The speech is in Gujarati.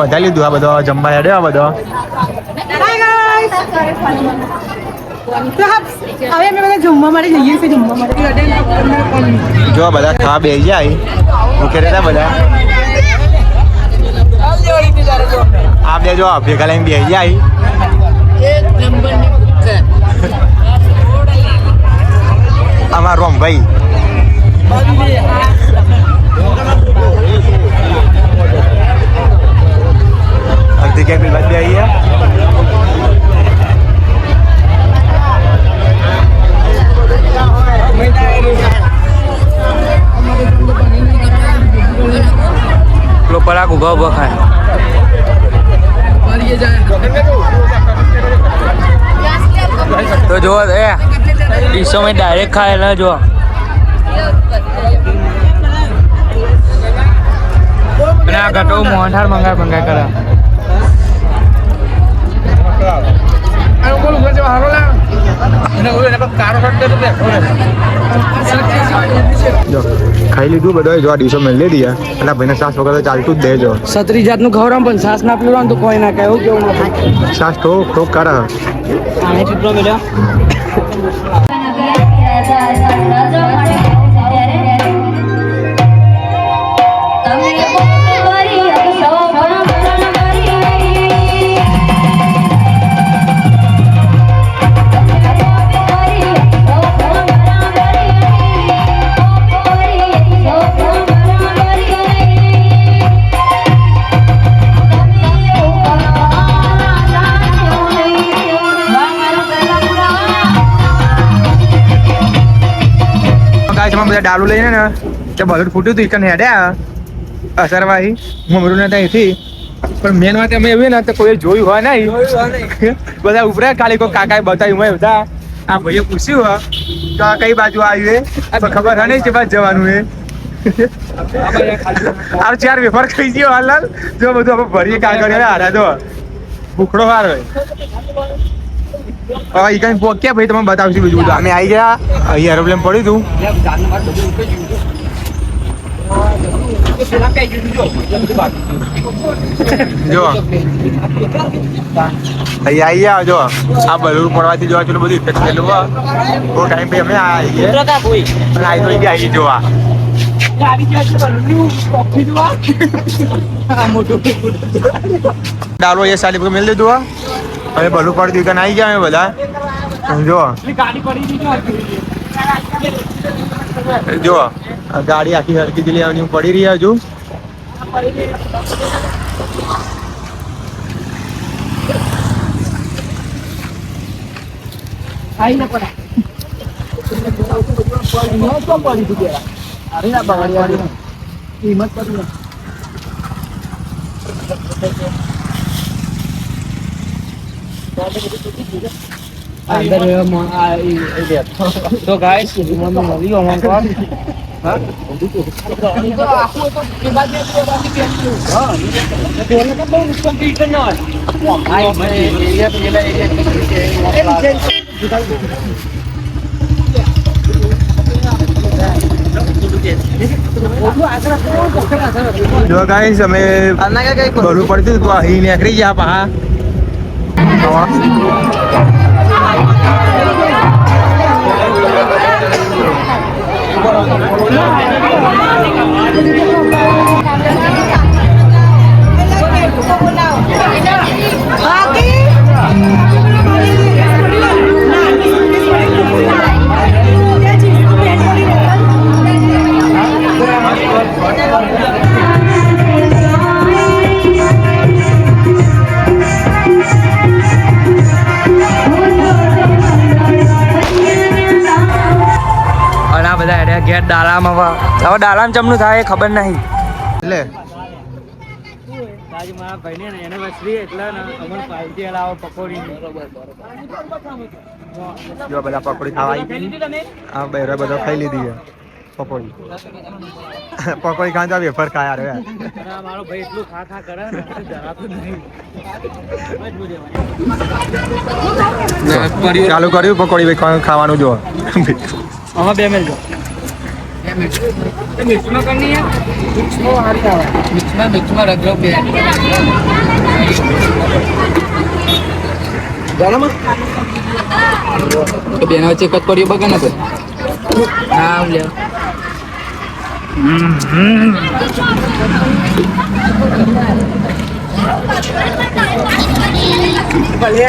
વધારી લીધું આ બધો જમવા હેડે આ બધો હવે અમે બધા જમવા માટે જઈએ છીએ જમવા માટે જો બધા ખાવા બેસી જાય ભૂખે રહેતા બધા આ બે જો ભેગા લઈને બેસી જાય અમાર રોમભાઈ અડધી કે બિલ બાદ બે આવી પરાગ ઉભા ઉભા ખાય તો જો એ ડીશો में ડાયરેક્ટ ખાય ના જો અને આ ઘટો મોહનથાળ મંગાય કરે ખાઈ લીધું બધા જો આ ડીશો મેળવી દઈએ એટલે ભાઈને સાસ વગર ચાલતું જ દેજો સત્રી જાતનું ખવડાવ પણ સાસ ના પીવડાવ તો કોઈ ના કહે એવું કેવું ના સાસ ઠોક કરે આને પીપળો મળ્યો બધા ડાલુ લઈને ને તે બધું ફૂટ્યું હતું ઇકન હેડ્યા અસરવાહી મમરું ને ત્યાંથી પણ મેન વાત અમે એવી ને તો કોઈ જોયું હોય નહીં બધા ઉપરે ખાલી કોઈ કાકાએ બતાવ્યું મેં બધા આ ભાઈએ પૂછ્યું તો આ કઈ બાજુ આવ્યું એ ખબર હા નહીં કે બાજુ જવાનું એ આ 4 વેફર ખાઈ ગયો હાલ જો બધું આપણે ભરીએ કાગળ હારા જો ભૂખડો વાર હોય હવે ઈ કઈ પોક્યા ભાઈ તમે બતાવશું બીજું બધું અમે આવી ગયા અહીં એરોપ્લેન પડ્યું હતું જો અહીં આવી ગયા જો આ બલૂન પડવાથી જોવા ચલો બધું ઇફેક્ટ થયેલું હોય થોડો ટાઈમ પછી અમે આવી ગયા આવી તો આવી જોવા ડાલો એ સાલી પર મેળ દીધું હવે બલૂન પડી દીધું આવી ગયા અમે બધા જો ગાડી આખી હરકી દિલ્હી આવની પડી રહી હજુ તો ગાઈસ મને મળી અમાર પર જો ગાઈસ અમે બલૂન પડતી તો અહીં નીકળી ગયા પા ઘેર ડાલામાં હવે ડાલામાં ચમનું થાય એ ખબર નહીં એટલે આજે મારા ભાઈને ને એનિવર્સરી એટલે ને અમને પાર્ટી લાવો પકોડી જો બધા પકોડી ખાવા આવી આ બેરા બધા ખાઈ લીધી છે પકોડી પકોડી ખાંચા વેફર ખાયા રે મારો ભાઈ એટલું ખા કરે ને જરાતું નહીં ચાલુ કર્યું પકોડી ખાવાનું જો હવે 2 મિનિટ મિક્સમાં કરની મિક્સમાં હારી આવે મિક્સમાં રગડો બે બરાબર તો બેના વચ્ચે કટ કર્યો બગા ને તો હા લે ભલે